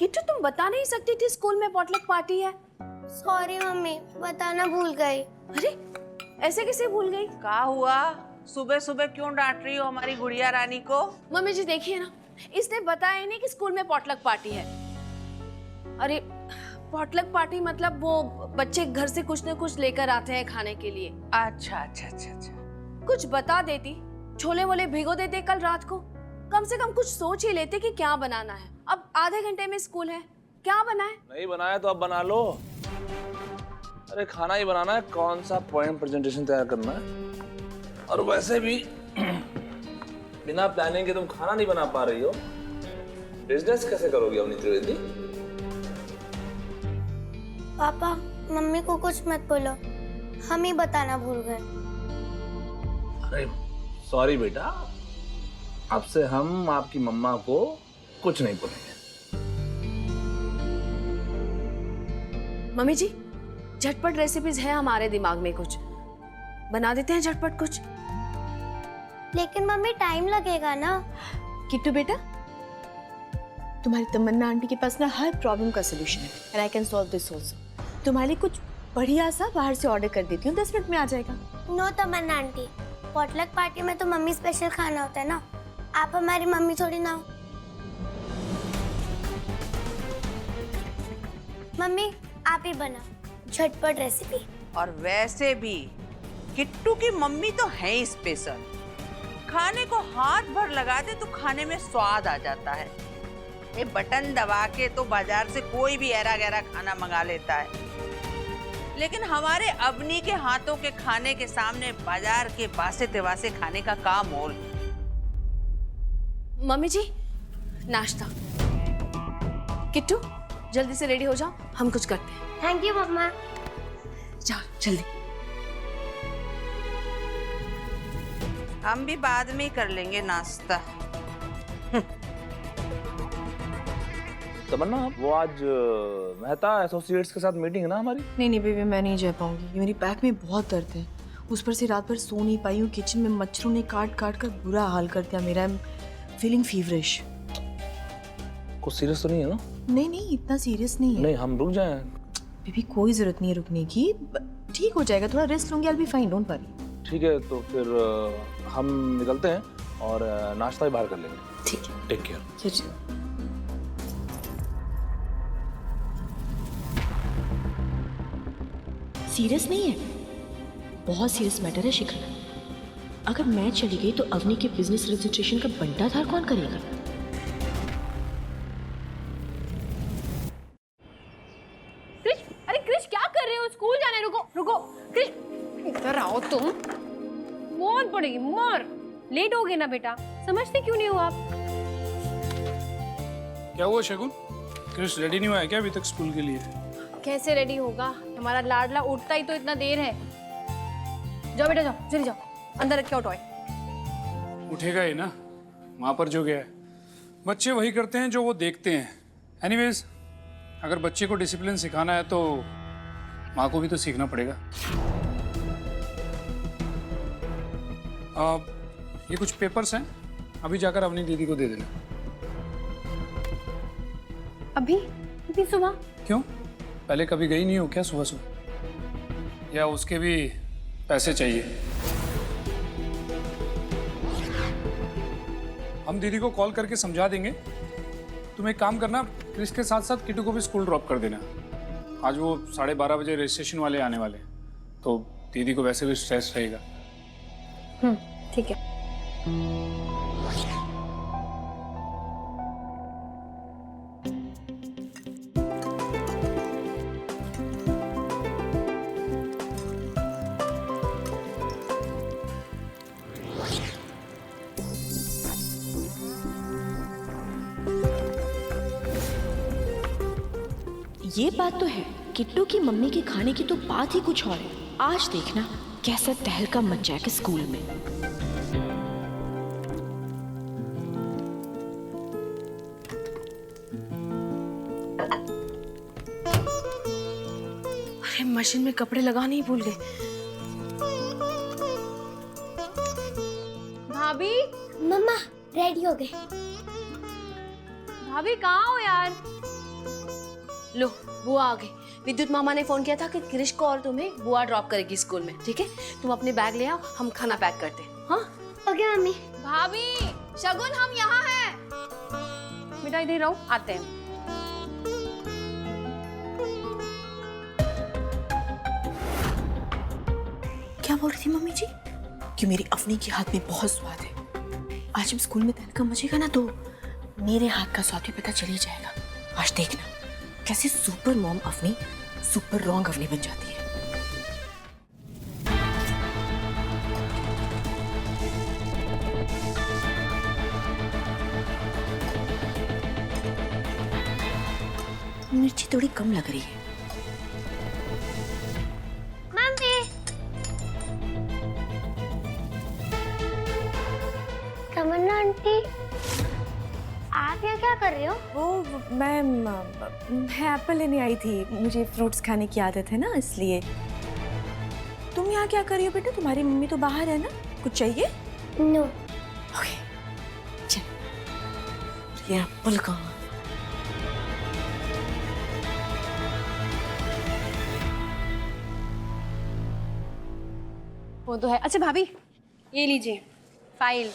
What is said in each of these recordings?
किट्टू तुम बता नहीं सकती थी स्कूल में पॉटलक पार्टी है? सॉरी मम्मी, बताना भूल गई। अरे ऐसे कैसे भूल गई? क्या हुआ? सुबह सुबह क्यों डांट रही हो हमारी गुड़िया रानी को? मम्मी जी देखिए ना, इसने बताया ही नहीं कि स्कूल में पॉटलक पार्टी है। अरे पॉटलक पार्टी मतलब वो बच्चे घर से कुछ न कुछ लेकर आते हैं खाने के लिए। अच्छा अच्छा अच्छा अच्छा। कुछ बता देती, छोले वोले भिगो देते कल रात को, कम से कम कुछ सोच ही लेते कि क्या बनाना है। अब आधे घंटे में स्कूल है, क्या बनाए? नहीं बनाया तो अब बना लो। अरे खाना ही बनाना है, कौन सा पॉइंट प्रेजेंटेशन तैयार करना है। और वैसे भी बिना प्लानिंग के तुम खाना नहीं बना पा रही हो, बिजनेस कैसे करोगी अवनी त्रिवेदी? पापा मम्मी को कुछ मत बोलो, हम ही बताना भूल गए। अरे सॉरी बेटा, अब से हम आपकी मम्मा को कुछ नहीं बोलेंगे। मम्मी जी झटपट रेसिपीज है हमारे दिमाग में, कुछ बना देते हैं झटपट कुछ। लेकिन मम्मी टाइम लगेगा ना। किट्टू बेटा, तुम्हारी तमन्ना आंटी के पास ना हर प्रॉब्लम का सोल्यूशन है and I can solve this also. तुम्हारे लिए कुछ बढ़िया सा बाहर से ऑर्डर कर देती हूँ, 10 मिनट में आ जाएगा। नो तमन्ना आंटी, पॉटलक पार्टी में तो मम्मी स्पेशल खाना होता है ना, आप हमारी मम्मी थोड़ी ना हो। मम्मी आप ही बना झटपट रेसिपी। और वैसे भी किट्टू की मम्मी तो है ही स्पेशल। खाने को हाथ भर लगा दे तो खाने में स्वाद आ जाता है। ये बटन दबा के तो बाजार से कोई भी ऐरा गैरा खाना मंगा लेता है, लेकिन हमारे अवनी के हाथों के खाने के सामने बाजार के बासे तिवासे खाने का काम मोल। मम्मी जी नाश्ता। किट्टू जल्दी से रेडी हो जाओ, हम कुछ करते हैं। थैंक यू मम्मा। जाओ जल्दी। हम भी बाद में ही कर लेंगे नाश्ता। तमन्ना वो आज मेहता एसोसिएट्स के साथ मीटिंग है ना हमारी? नहीं बेबी, मैं नहीं जा पाऊंगी। ये मेरी बैक में बहुत दर्द है, उस पर से रात भर सो नहीं पाई हूँ। किचन में मच्छरों ने काट काट कर बुरा हाल कर दिया मेरा। Feeling feverish. कुछ सीरियस तो नहीं है ना? नहीं इतना सीरियस नहीं है। नहीं हम रुक जाएं। बेबी कोई जरूरत नहीं है रुकने की, ठीक हो जाएगा, थोड़ा रेस्ट लूंगी, I will be fine, don't worry. ठीक है तो फिर हम निकलते हैं और नाश्ता भी बाहर कर लेंगे। ठीक है, टेक केयर। जी। सीरियस नहीं है, बहुत सीरियस मैटर है शिखर। अगर मैं चली गई तो अवनी के बिजनेस रजिस्ट्रेशन का बंटाधार कौन करेगा? क्रिश, अरे क्रिश क्या कर रहे हो? स्कूल जाना है, रुको रुको। क्रिश इधर आओ तुम। मौत पड़ेगी मार, लेट हो गए ना बेटा, समझते क्यों नहीं हो आप? क्या हुआ शगुन? क्रिश रेडी नहीं हुआ है क्या अभी तक स्कूल के लिए? कैसे रेडी होगा, हमारा लाडला उठता ही तो इतना देर है। जाओ बेटा जाओ, जल्दी जाओ, अंदर रखे हो टॉय। उठेगा ही ना, वहां पर जो गया है। बच्चे वही करते हैं जो वो देखते हैं। एनीवेज, अगर बच्चे को डिसिप्लिन सिखाना है तो माँ को भी तो सीखना पड़ेगा। ये कुछ पेपर्स हैं, अभी जाकर अपनी दीदी को दे देना। अभी इतनी सुबह? क्यों, पहले कभी गई नहीं हो क्या सुबह सुबह? या उसके भी पैसे चाहिए? हम दीदी को कॉल करके समझा देंगे। तुम एक काम करना, क्रिस के साथ साथ किटू को भी स्कूल ड्रॉप कर देना। आज वो 12:30 बजे रजिस्ट्रेशन वाले आने वाले हैं, तो दीदी को वैसे भी स्ट्रेस रहेगा। ठीक है। ये बात तो है, किट्टू की मम्मी के खाने की तो बात ही कुछ और है। आज देखना कैसा तहलका मच जाएगा स्कूल में। अरे मशीन में कपड़े लगाने ही भूल गए। भाभी, मम्मा रेडी हो गए। भाभी कहाँ हो यार? लो बुआ आ गई। विद्युत मामा ने फोन किया था कि क्रिश को और तुम्हें बुआ ड्रॉप करेगी स्कूल में, ठीक है? तुम अपने बैग ले आओ, हम खाना पैक करते हैं। हाँ ओके मम्मी। भाभी, शगुन हम यहाँ हैं। बेटा इधर रहो, आते हैं। क्या बोल रही थी मम्मी जी? कि मेरी अफनी के हाथ में बहुत स्वाद है। आज जब स्कूल में तहलका मचेगा ना तो मेरे हाथ का स्वाद भी पता चल ही जाएगा। आज देखना कैसे सुपर मॉम अफनी सुपर रॉन्ग अफनी बन जाती है। मिर्ची थोड़ी कम लग रही है। मम्मी, तमन्ना आंटी, आप यहाँ क्या कर रहे हो? वो मैं एप्पल लेने आई थी। मुझे फ्रूट्स खाने की आदत है ना, इसलिए। तुम यहाँ क्या कर रही हो बेटा? तुम्हारी मम्मी तो बाहर है ना, कुछ चाहिए? नो। ओके चल। ये एप्पल कहाँ? वो तो है। अच्छा भाभी, ये लीजिए फाइल।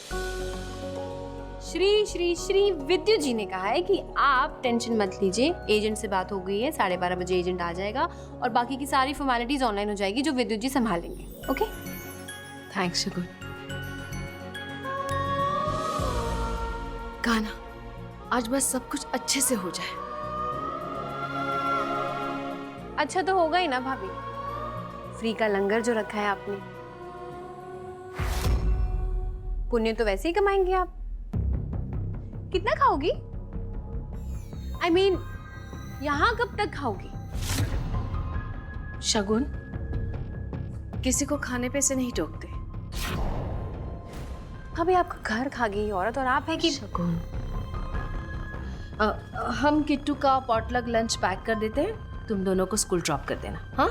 श्री श्री श्री विद्युत जी ने कहा है कि आप टेंशन मत लीजिए, एजेंट से बात हो गई है, 12:30 बजे एजेंट आ जाएगा और बाकी की सारी फॉर्मेलिटीज ऑनलाइन हो जाएगी जो विद्युत जी संभालेंगे। ओके, थैंक्स शगुन। गाना आज बस सब कुछ अच्छे से हो जाए। अच्छा तो होगा ही ना भाभी, फ्री का लंगर जो रखा है आपने। पुण्य तो वैसे ही कमाएंगे आप। कितना खाओगी? I mean, यहाँ कब तक खाओगी? शगुन, किसी को खाने पे से नहीं टोकते। भाभी आपका घर खा गई औरत और आप है कि शगुन, हम किट्टू का पॉटलक लंच पैक कर देते हैं, तुम दोनों को स्कूल ड्रॉप कर देना। हाँ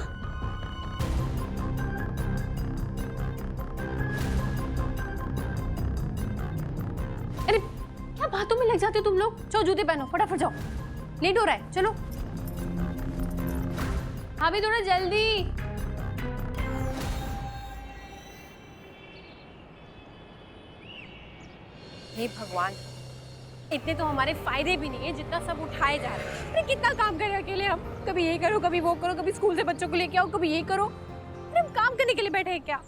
अरे क्या बातों में लग जाते हो तुम लोग? चलो जूते पहनो, फटाफट जाओ, लेट हो रहा है। चलो भाभी थोड़ा जल्दी। हे भगवान, इतने तो हमारे फायदे भी नहीं है जितना सब उठाए जा रहे हैं। अरे कितना काम करें अकेले हम, कभी ये करो कभी वो करो, कभी स्कूल से बच्चों को लेके आओ, कभी ये करो। अरे हम काम करने के लिए बैठे हैं क्या?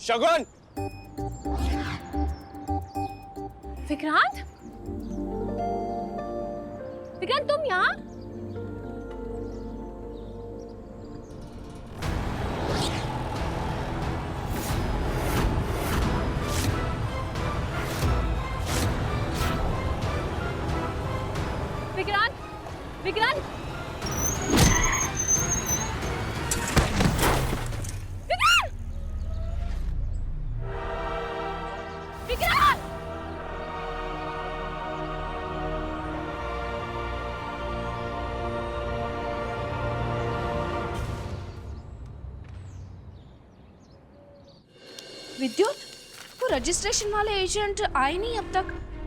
शगुन, विक्रांत, विक्रांत तुम यहाँ? विक्रांत, विक्रांत, विक्रांत, विक्रांत! विद्युत, वो रजिस्ट्रेशन वाले एजेंट आए नहीं अब तक।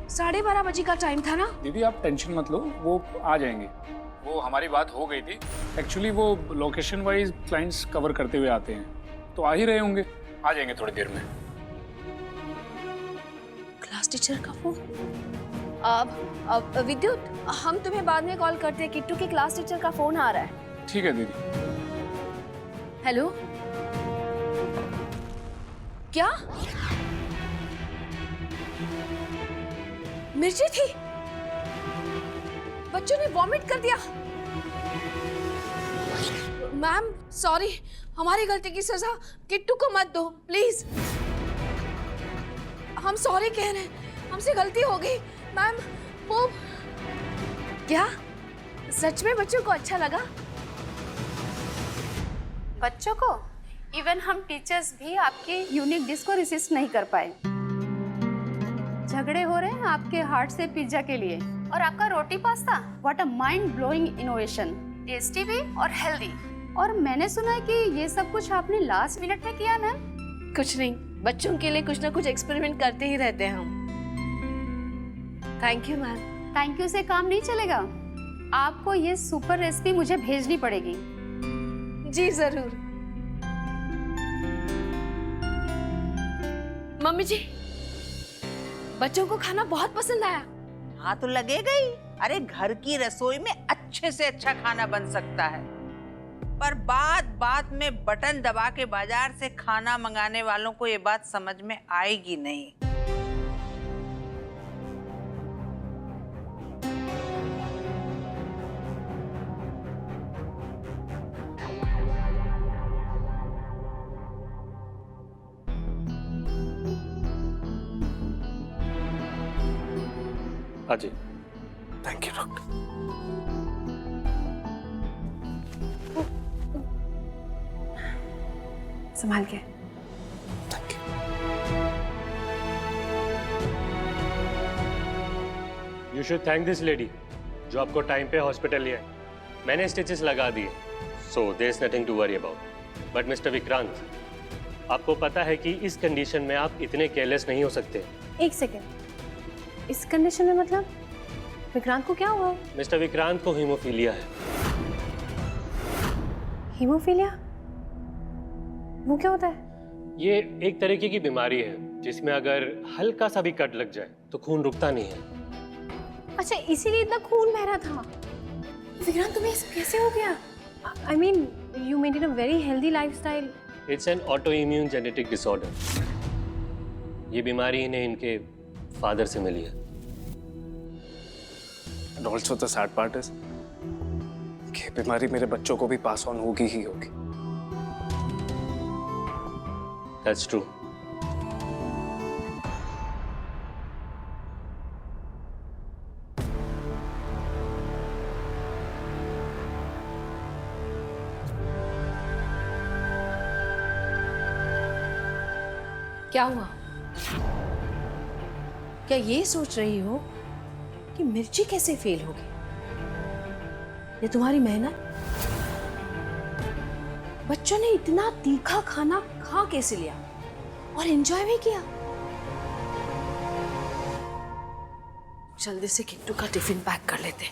12:30 बजे का टाइम था ना। दीदी आप टेंशन मत लो, वो आ जाएंगे। वो हमारी बात हो गई थी। एक्चुअली वो लोकेशन वाइज क्लाइंट्स कवर करते हुए आते हैं, तो आ ही रहे होंगे, आ जाएंगे थोड़ी देर में। क्लास टीचर का फोन। अब विद्युत, हम तुम्हें बाद में कॉल करते हैं, किट्टू के क्लास टीचर का फोन आ रहा है। ठीक है दीदी। हेलो, क्या मिर्ची थी? बच्चों ने वॉमिट कर दिया। मैम सॉरी, हमारी गलती की सजा किट्टू को मत दो प्लीज। हम सॉरी कह रहे हैं, हमसे गलती हो गई मैम। वो क्या सच में बच्चों को अच्छा लगा? बच्चों को? इवन हम टीचर्स भी आपके यूनिक डिश को रेसिस्ट नहीं कर पाए। झगड़े हो रहे हैं आपके हार्ट से पिज्जा के लिए, और आपका रोटी pasta, what a mind blowing innovation, tasty भी और हेल्दी। और मैंने सुना है कि ये सब कुछ आपने लास्ट मिनट में किया मैम। कुछ नहीं, बच्चों के लिए कुछ ना कुछ एक्सपेरिमेंट करते ही रहते हैं हम। Thank you ma'am. Thank you से काम नहीं चलेगा। आपको ये सुपर रेसिपी मुझे भेजनी पड़ेगी। जी जरूर। मम्मी जी, बच्चों को खाना बहुत पसंद आया। हाँ तो लगेगा ही। अरे घर की रसोई में अच्छे से अच्छा खाना बन सकता है, पर बात बात में बटन दबा के बाजार से खाना मंगाने वालों को ये बात समझ में आएगी नहीं। हाँ जी, थैंक यू डॉक्टर। संभाल के। Thank you. You should thank this lady जो आपको टाइम पे हॉस्पिटल ले आई। मैंने स्टिचेस लगा दिए, so there is nothing to worry about. But mister Vikrant, आपको पता है कि इस कंडीशन में आप इतने केयरलेस नहीं हो सकते। एक सेकेंड, इस कंडीशन में मतलब विक्रांत को क्या हुआ है? मिस्टर विक्रांत को हीमोफीलिया है। हीमोफीलिया? वो क्या होता है? ये एक तरीके की बीमारी है जिसमें अगर हल्का सा भी कट लग जाए तो खून रुकता नहीं है। अच्छा, इसीलिए इतना खून बह रहा था। विक्रांत, तुम्हें ऐसा कैसे हो गया? I mean, you maintain a very healthy lifestyle. It's an auto immune genetic disorder. ये बीमारी इन्हें इनके फादर से मिली है। And also the sad part is कि बीमारी मेरे बच्चों को भी पास ऑन होगी ही होगी। That's true. क्या हुआ? क्या ये सोच रही हो कि मिर्ची कैसे फेल होगी? ये तुम्हारी मेहनत। बच्चों ने इतना तीखा खाना खा कैसे लिया और एंजॉय भी किया। जल्दी से किट्टू का टिफिन पैक कर लेते।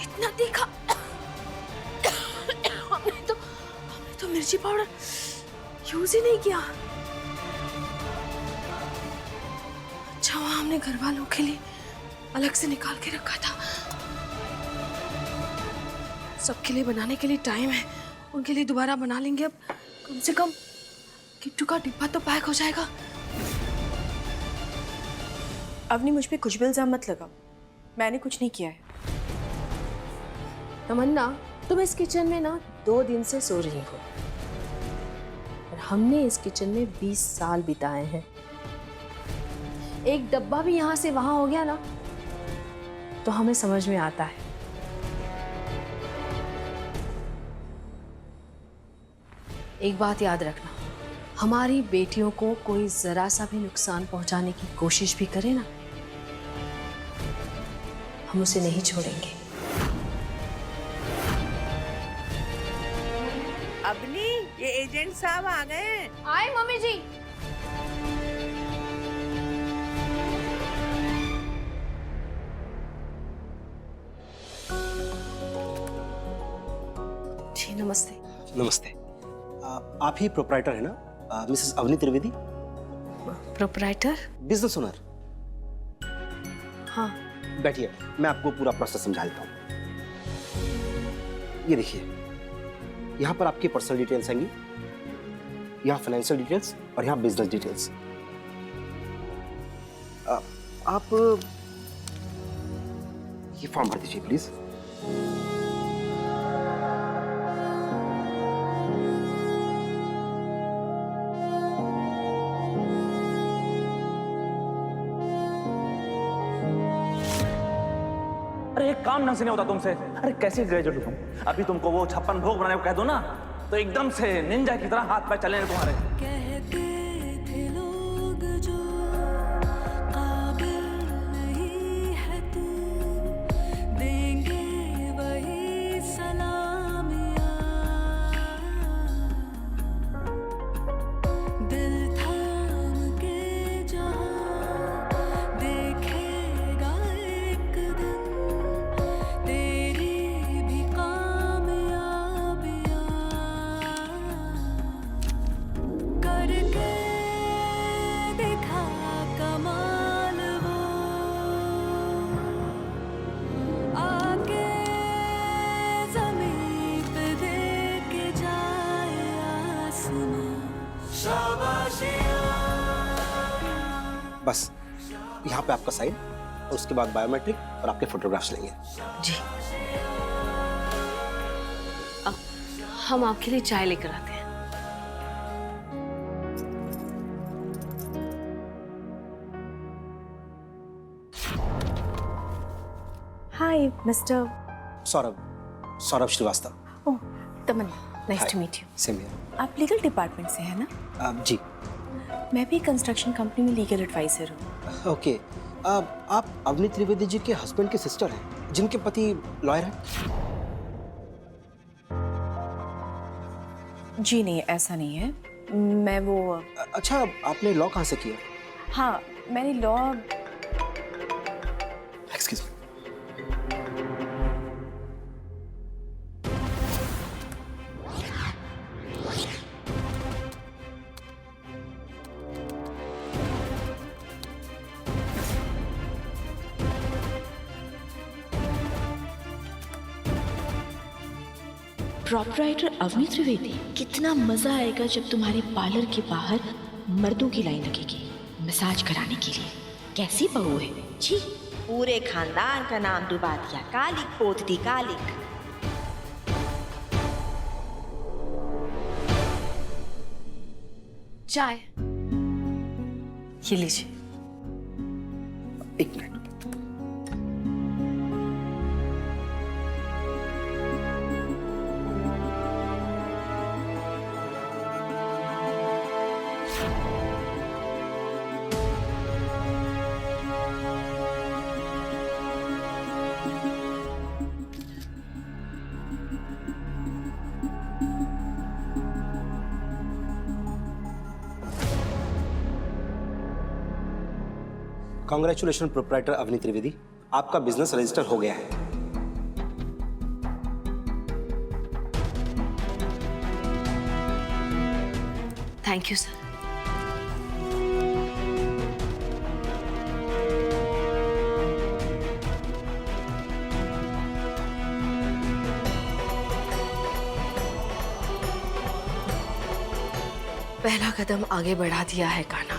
इतना तीखा हमने तो मिर्ची पाउडर यूज ही नहीं किया। अच्छा वहां हमने घर वालों के लिए अलग से निकाल के रखा था। सबके लिए बनाने के लिए टाइम है, उनके लिए दोबारा बना लेंगे। अब कम से कम किट्टू का डिब्बा तो पैक हो जाएगा। अवनी, मुझ पे कुछ भी इल्जाम मत लगाओ, मैंने कुछ नहीं किया है। तमन्ना, तुम इस किचन में ना 2 दिन से सो रही हो और हमने इस किचन में 20 साल बिताए हैं। एक डब्बा भी यहाँ से वहां हो गया ना तो हमें समझ में आता है। एक बात याद रखना, हमारी बेटियों को कोई जरा सा भी नुकसान पहुंचाने की कोशिश भी करे ना, हम उसे नहीं छोड़ेंगे। अवनी, ये एजेंट साहब आ गए हैं। आए मम्मी जी। जी नमस्ते। नमस्ते। आप ही प्रोप्राइटर है ना, Mrs Avni Trivedi? Proprietor? Business owner. हाँ। बैठिए, मैं आपको पूरा प्रोसेस समझा देता हूँ। ये देखिए, यहाँ पर आपकी पर्सनल डिटेल्स आएंगी, यहाँ फाइनेंशियल डिटेल्स और यहाँ बिजनेस डिटेल्स। आप ये फॉर्म भर दीजिए प्लीज। अरे एक काम ढंग से नहीं होता तुमसे। अरे कैसे ग्रेजुएट हो तुम? अभी तुमको वो 56 भोग बनाने को कह दो ना तो एकदम से निंजा की तरह हाथ पैर चलने लगे तुम्हारे। बस यहाँ पे आपका साइन और उसके बाद बायोमेट्रिक और आपके फोटोग्राफ्स लेंगे। जी। हम आपके लिए चाय लेकर आते हैं। Hi mister. Saurabh Srivastava. Oh Tamanna, nice to meet you. Same here. आप लीगल डिपार्टमेंट से हैं ना? जी। मैं भी कंस्ट्रक्शन कंपनी में लीगल एडवाइजर हूँ। ओके। आप अवनी त्रिवेदी जी के हस्बैंड के सिस्टर हैं, जिनके पति लॉयर हैं? जी नहीं, ऐसा नहीं है। मैं वो अच्छा, आपने लॉ कहाँ से किया? हाँ, मैंने law. Excuse me. Proprietor Avni Trivedi, कितना मजा आएगा जब तुम्हारे पार्लर के बाहर मर्दों की लाइन लगेगी मसाज कराने के लिए। कैसी बहू है जी, पूरे खानदान का नाम डुबा दिया। कालिक पोतती कालिक। चाय ये लीजिए। एक minute. Congratulation proprietor Avni Trivedi, आपका बिजनेस रजिस्टर हो गया है। Thank you sir. पहला कदम आगे बढ़ा दिया है कान्हा,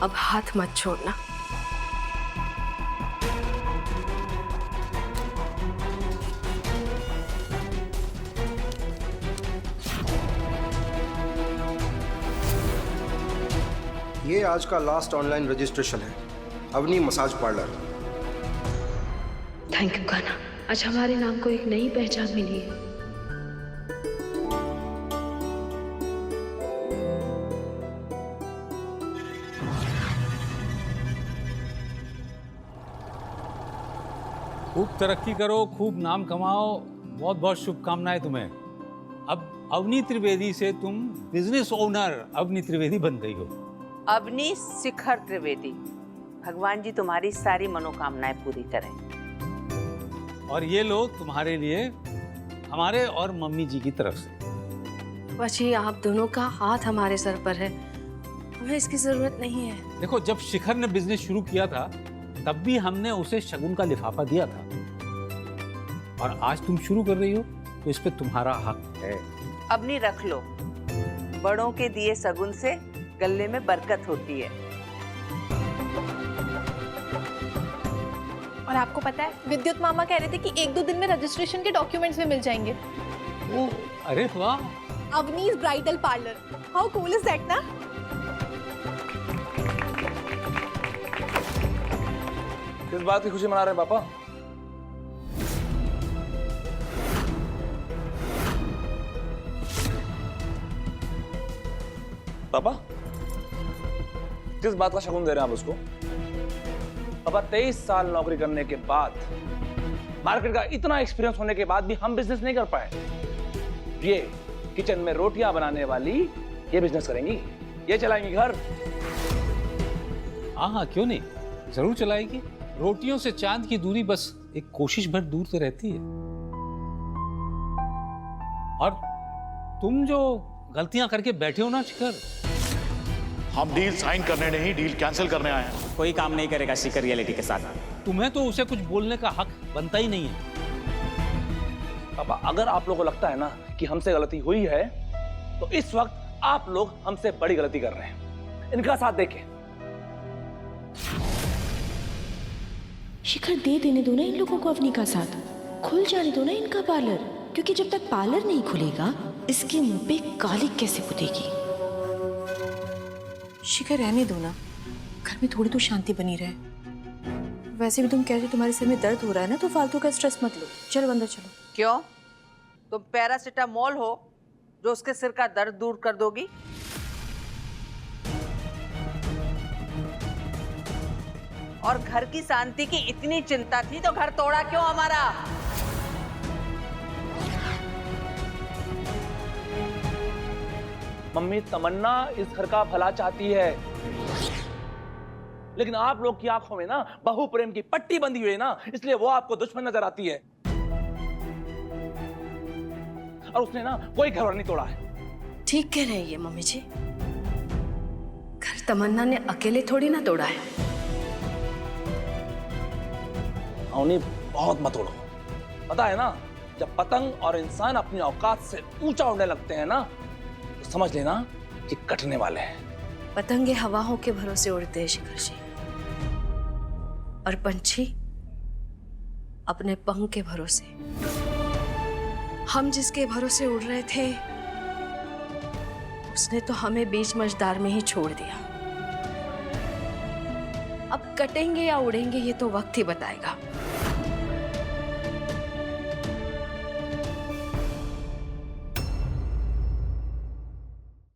अब हाथ मत छोड़ना। ये आज का लास्ट ऑनलाइन रजिस्ट्रेशन है, Avni massage parlour. Thank you Kanha, आज हमारे नाम को एक नई पहचान मिली है। खूब तरक्की करो, खूब नाम कमाओ, बहुत बहुत शुभकामनाएं तुम्हें। अब अवनी त्रिवेदी से तुम बिजनेस ओनर अवनी त्रिवेदी बन गई हो। अवनी शिखर त्रिवेदी, भगवान जी तुम्हारी सारी मनोकामनाएं पूरी करें। और ये लो तुम्हारे लिए हमारे और मम्मी जी की तरफ से। बच्ची, आप दोनों का हाथ हमारे सर पर है, हमें इसकी जरूरत नहीं है। देखो, जब शिखर ने बिजनेस शुरू किया था तब भी हमने उसे शगुन का लिफाफा दिया था, और आज तुम शुरू कर रही हो तो इस पे तुम्हारा हक है। अवनी रख लो, बड़ों के दिए शगुन से गले में बरकत होती है। और आपको पता है, विद्युत मामा कह रहे थे कि 1-2 दिन में रजिस्ट्रेशन के डॉक्यूमेंट्स भी मिल जाएंगे। अरे वाह, अवनी's bridal parlour, how cool is that ना? किस बात की खुशी मना रहे हैं पापा? पापा, किस बात का शगुन दे रहे हैं आप उसको? पापा, 23 साल नौकरी करने के बाद, मार्केट का इतना एक्सपीरियंस होने के बाद भी हम बिजनेस नहीं कर पाए। ये किचन में रोटियां बनाने वाली ये बिजनेस करेंगी, ये चलाएंगी घर। हाँ, क्यों नहीं, जरूर चलाएगी। रोटियों से चांद की दूरी बस एक कोशिश भर दूर से रहती है। और तुम जो गलतियां करके बैठे हो ना शिखर, हम डील साइन करने नहीं, डील कैंसिल करने आए हैं। कोई काम नहीं करेगा शिखर रियलिटी के साथ। तुम्हें तो उसे कुछ बोलने का हक बनता ही नहीं है। पापा, अगर आप लोगों को लगता है ना कि हमसे गलती हुई है, तो इस वक्त आप लोग हमसे बड़ी गलती कर रहे हैं। इनका साथ देखें। शिखर, दे देने दो ना इन लोगों को अवनी का साथ, खुल जाने दो ना इनका पार्लर, क्योंकि जब तक पार्लर नहीं खुलेगा इसके मुंह पे कालिक कैसे पुतेगी। शिखर, रहने दो ना, घर में थोड़ी तो शांति बनी रहे। वैसे भी तुम कह रहे हो तुम्हारे सिर में दर्द हो रहा है ना, तो फालतू का स्ट्रेस मत लो। चलो अंदर चलो। क्यों? तुम पैरासिटामोल हो जो उसके सिर का दर्द दूर कर दोगी? और घर की शांति की इतनी चिंता थी तो घर तोड़ा क्यों हमारा? मम्मी, तमन्ना इस घर का भला चाहती है, लेकिन आप लोग की आंखों में ना बहु प्रेम की पट्टी बंधी हुई है ना, इसलिए वो आपको दुश्मन नजर आती है। और उसने ना कोई घर नहीं तोड़ा है। ठीक कह रही है मम्मी जी, घर तमन्ना ने अकेले थोड़ी ना तोड़ा है। उन्हें बहुत मत उड़ो। पता है ना, जब पतंग और इंसान अपनी औकात से ऊंचा उड़ने लगते हैं ना, तो समझ लेना कि कटने वाले हैं। पतंगे हवाओं के भरोसे उड़ते हैं शिखर जी, और पंछी अपने पंख के भरोसे। हम जिसके भरोसे उड़ रहे थे उसने तो हमें बीच मझदार में ही छोड़ दिया। अब कटेंगे या उड़ेंगे ये तो वक्त ही बताएगा।